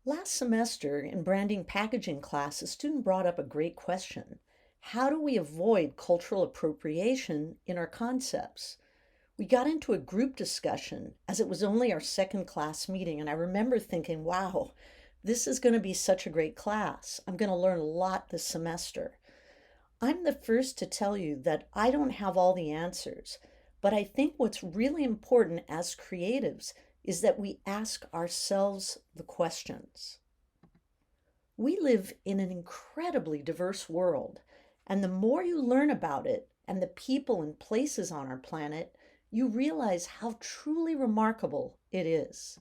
Last semester in branding packaging class, a student brought up a great question. How do we avoid cultural appropriation in our concepts? We got into a group discussion as it was only our second class meeting, and I remember thinking, wow, this is going to be such a great class. I'm going to learn a lot this semester. I'm the first to tell you that I don't have all the answers, but I think what's really important as creatives is that we ask ourselves the questions. We live in an incredibly diverse world, and the more you learn about it and the people and places on our planet, you realize how truly remarkable it is.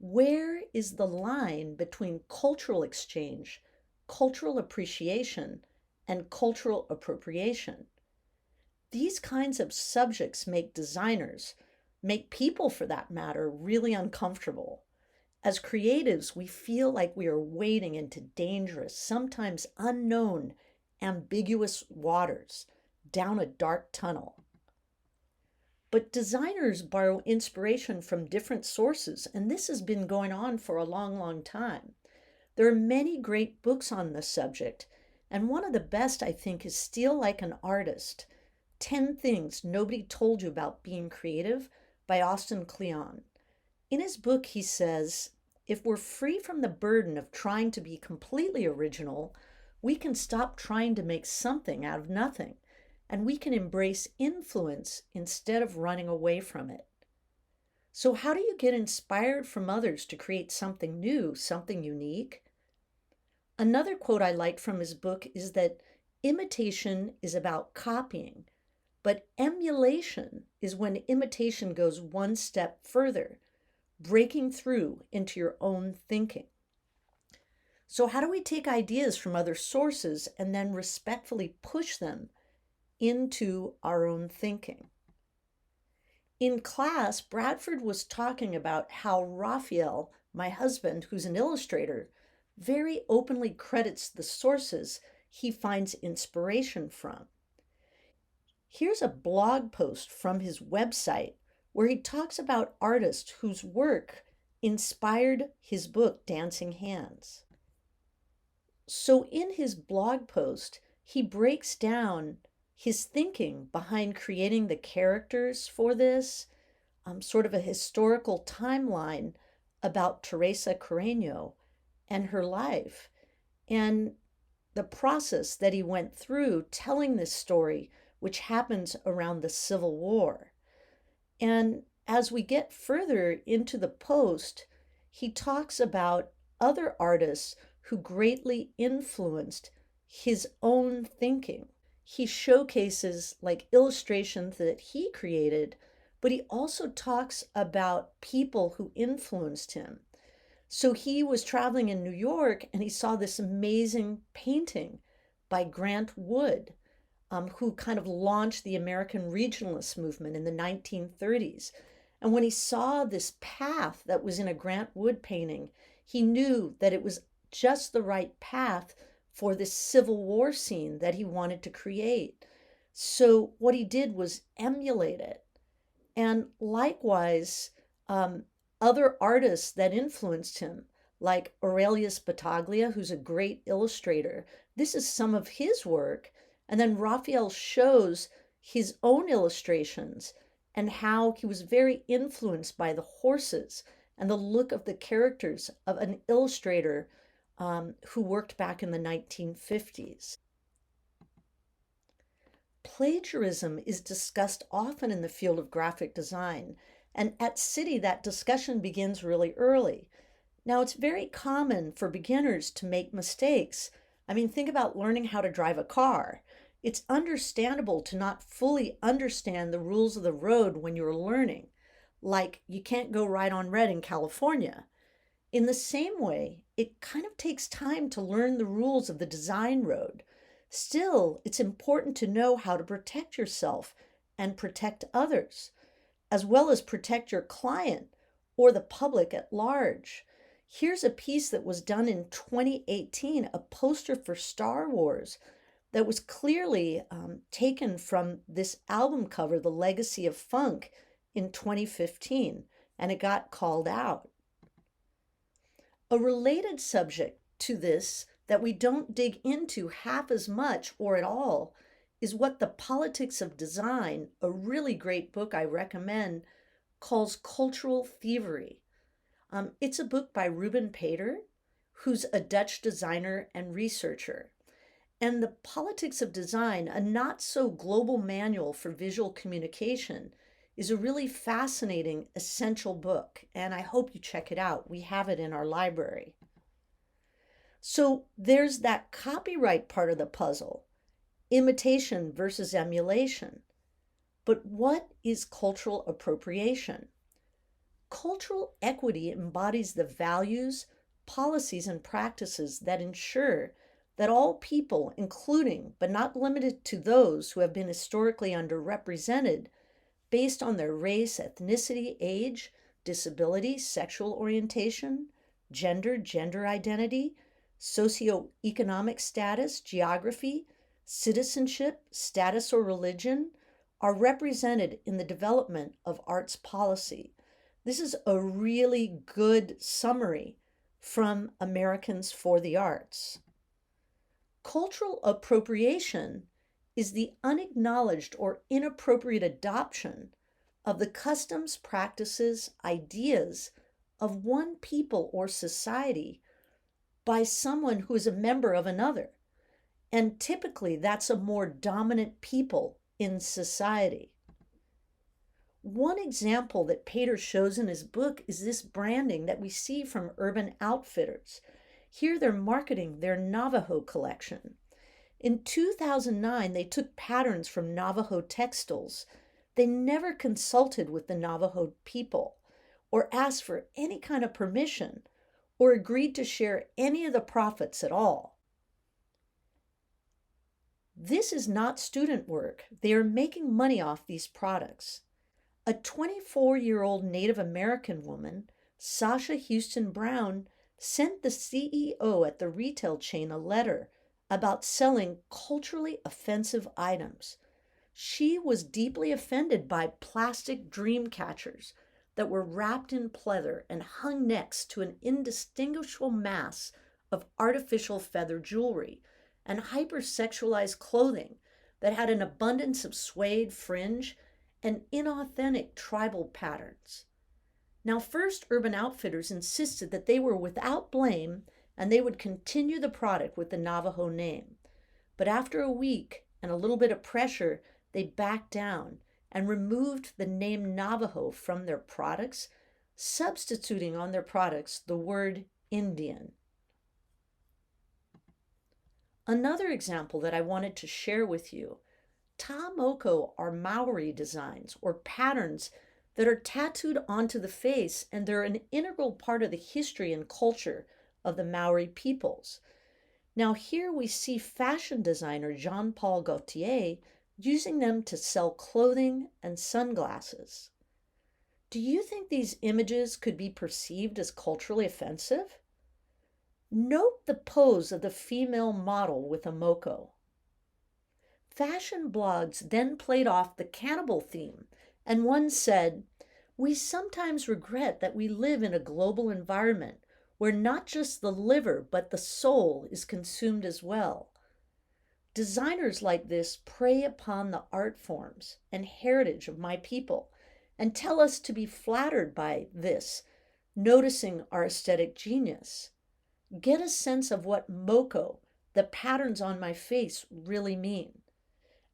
Where is the line between cultural exchange, cultural appreciation, and cultural appropriation? These kinds of subjects make designers, make people for that matter, really uncomfortable. As creatives, we feel like we are wading into dangerous, sometimes unknown, ambiguous waters, down a dark tunnel. But designers borrow inspiration from different sources, and this has been going on for a long, long time. There are many great books on this subject, and one of the best, I think, is Steal Like an Artist: 10 Things Nobody Told You About Being Creative by Austin Kleon. In his book, he says, if we're free from the burden of trying to be completely original, we can stop trying to make something out of nothing, and we can embrace influence instead of running away from it. So, how do you get inspired from others to create something new, something unique? Another quote I liked from his book is that imitation is about copying, but emulation is when imitation goes one step further, breaking through into your own thinking. So, how do we take ideas from other sources and then respectfully push them into our own thinking? In class, Bradford was talking about how Raphael, my husband, who's an illustrator, very openly credits the sources he finds inspiration from. Here's a blog post from his website where he talks about artists whose work inspired his book, Dancing Hands. So, in his blog post, he breaks down his thinking behind creating the characters for this, sort of a historical timeline about Teresa Carreño and her life, and the process that he went through telling this story, which happens around the Civil War. And as we get further into the post, he talks about other artists who greatly influenced his own thinking. He showcases like illustrations that he created, but he also talks about people who influenced him. So he was traveling in New York and he saw this amazing painting by Grant Wood, who kind of launched the American regionalist movement in the 1930s. And when he saw this path that was in a Grant Wood painting, he knew that it was just the right path for this Civil War scene that he wanted to create. So what he did was emulate it. And likewise, other artists that influenced him, like Aurelius Battaglia, who's a great illustrator, this is some of his work. And then Raphael shows his own illustrations and how he was very influenced by the horses and the look of the characters of an illustrator who worked back in the 1950s. Plagiarism is discussed often in the field of graphic design, and at City, that discussion begins really early. Now, it's very common for beginners to make mistakes. I mean, think about learning how to drive a car. It's understandable to not fully understand the rules of the road when you're learning, like you can't go right on red in California. In the same way, it kind of takes time to learn the rules of the design road. Still, it's important to know how to protect yourself and protect others, as well as protect your client or the public at large. Here's a piece that was done in 2018, a poster for Star Wars that was clearly taken from this album cover, The Legacy of Funk, in 2015, and it got called out. A related subject to this that we don't dig into half as much or at all is what The Politics of Design, a really great book I recommend, calls cultural thievery. It's a book by Ruben Pater, who's a Dutch designer and researcher. And The Politics of Design, a not so global manual for visual communication, is a really fascinating, essential book. And I hope you check it out. We have it in our library. So there's that copyright part of the puzzle, imitation versus emulation. But what is cultural appropriation? Cultural equity embodies the values, policies, and practices that ensure that all people, including but not limited to those who have been historically underrepresented based on their race, ethnicity, age, disability, sexual orientation, gender identity, socioeconomic status, geography, citizenship, status, or religion, are represented in the development of arts policy. This is a really good summary from Americans for the Arts. Cultural appropriation is the unacknowledged or inappropriate adoption of the customs, practices, ideas of one people or society by someone who is a member of another. And typically, that's a more dominant people in society. One example that Pater shows in his book is this branding that we see from Urban Outfitters. Here they're marketing their Navajo collection. In 2009, they took patterns from Navajo textiles. They never consulted with the Navajo people or asked for any kind of permission or agreed to share any of the profits at all. This is not student work. They are making money off these products. A 24-year-old Native American woman, Sasha Houston Brown, sent the CEO at the retail chain a letter about selling culturally offensive items. She was deeply offended by plastic dream catchers that were wrapped in pleather and hung next to an indistinguishable mass of artificial feather jewelry and hypersexualized clothing that had an abundance of suede fringe and inauthentic tribal patterns. Now, first, Urban Outfitters insisted that they were without blame and they would continue the product with the Navajo name. But after a week and a little bit of pressure, they backed down and removed the name Navajo from their products, substituting on their products the word Indian. Another example that I wanted to share with you, Tamoko are Maori designs or patterns that are tattooed onto the face, and they're an integral part of the history and culture of the Maori peoples. Now here we see fashion designer Jean-Paul Gaultier using them to sell clothing and sunglasses. Do you think these images could be perceived as culturally offensive? Note the pose of the female model with a moko. Fashion blogs then played off the cannibal theme, and one said, "We sometimes regret that we live in a global environment where not just the liver but the soul is consumed as well." Designers like this prey upon the art forms and heritage of my people and tell us to be flattered by this, noticing our aesthetic genius. Get a sense of what moko, the patterns on my face, really mean.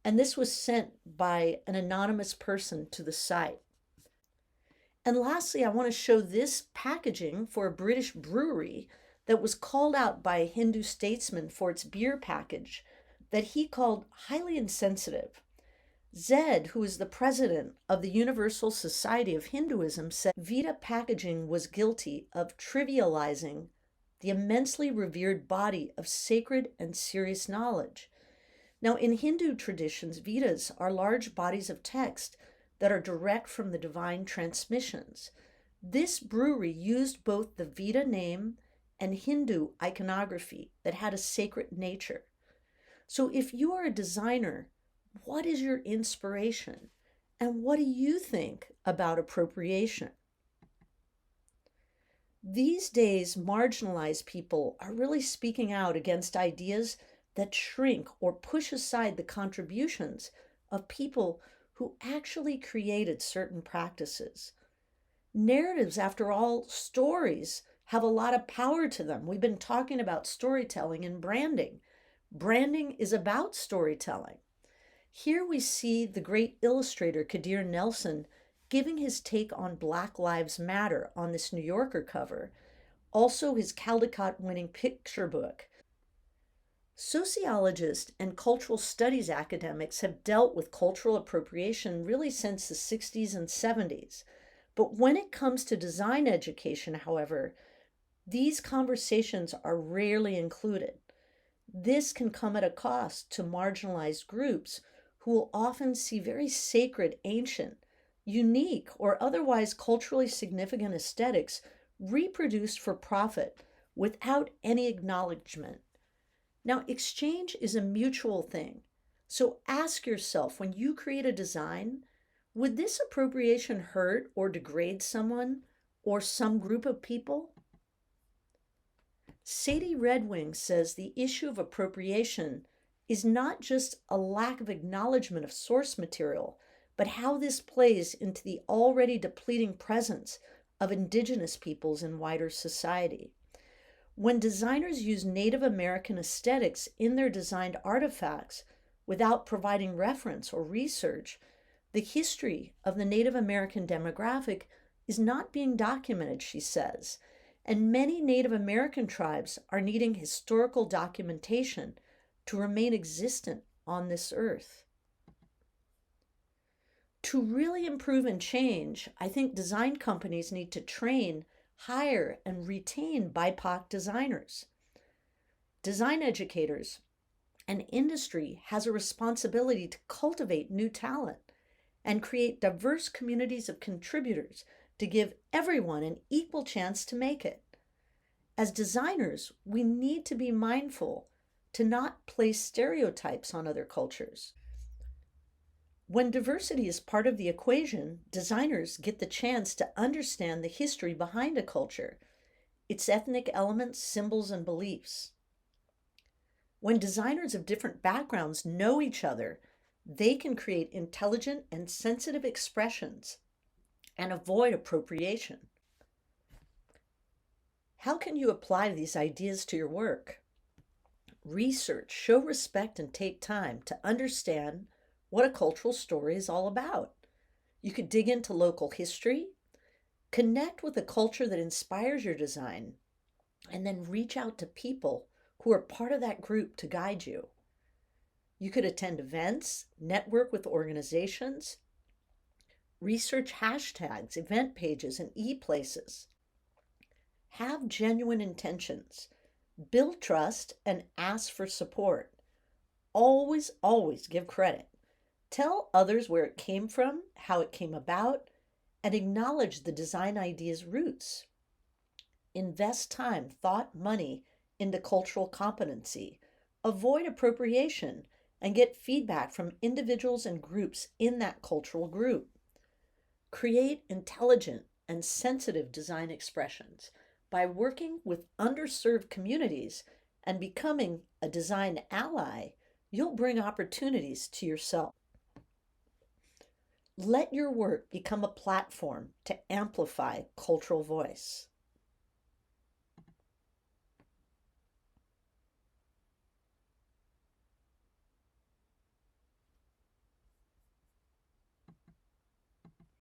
And this was sent by an anonymous person to the site. And lastly, I want to show this packaging for a British brewery that was called out by a Hindu statesman for its beer package that he called highly insensitive. Zed, who is the president of the Universal Society of Hinduism, said Vita packaging was guilty of trivializing the immensely revered body of sacred and serious knowledge. Now, in Hindu traditions, Vedas are large bodies of text that are direct from the divine transmissions. This brewery used both the Veda name and Hindu iconography that had a sacred nature. So if you are a designer, what is your inspiration? And what do you think about appropriation? These days, marginalized people are really speaking out against ideas that shrink or push aside the contributions of people who actually created certain practices. Narratives, after all, stories have a lot of power to them. We've been talking about storytelling and branding. Branding is about storytelling. Here we see the great illustrator Kadir Nelson giving his take on Black Lives Matter on this New Yorker cover, also his Caldecott winning picture book. Sociologists and cultural studies academics have dealt with cultural appropriation really since the 60s and 70s. But when it comes to design education, however, these conversations are rarely included. This can come at a cost to marginalized groups who will often see very sacred, ancient, unique, or otherwise culturally significant aesthetics reproduced for profit without any acknowledgement. Now, exchange is a mutual thing. So ask yourself, when you create a design, would this appropriation hurt or degrade someone or some group of people? Sadie Redwing says the issue of appropriation is not just a lack of acknowledgement of source material, but how this plays into the already depleting presence of indigenous peoples in wider society. When designers use Native American aesthetics in their designed artifacts without providing reference or research, the history of the Native American demographic is not being documented, she says, and many Native American tribes are needing historical documentation to remain existent on this earth. To really improve and change, I think design companies need to train, hire, and retain BIPOC designers. Design educators and industry has a responsibility to cultivate new talent and create diverse communities of contributors to give everyone an equal chance to make it. As designers, we need to be mindful to not place stereotypes on other cultures. When diversity is part of the equation, designers get the chance to understand the history behind a culture, its ethnic elements, symbols, and beliefs. When designers of different backgrounds know each other, they can create intelligent and sensitive expressions and avoid appropriation. How can you apply these ideas to your work? Research, show respect, and take time to understand what a cultural story is all about. You could dig into local history, connect with a culture that inspires your design, and then reach out to people who are part of that group to guide you. You could attend events, network with organizations, research hashtags, event pages, and e-places. Have genuine intentions, build trust, and ask for support. Always, always give credit. Tell others where it came from, how it came about, and acknowledge the design idea's roots. Invest time, thought, money into cultural competency. Avoid appropriation and get feedback from individuals and groups in that cultural group. Create intelligent and sensitive design expressions. By working with underserved communities and becoming a design ally, you'll bring opportunities to yourself. Let your work become a platform to amplify cultural voice.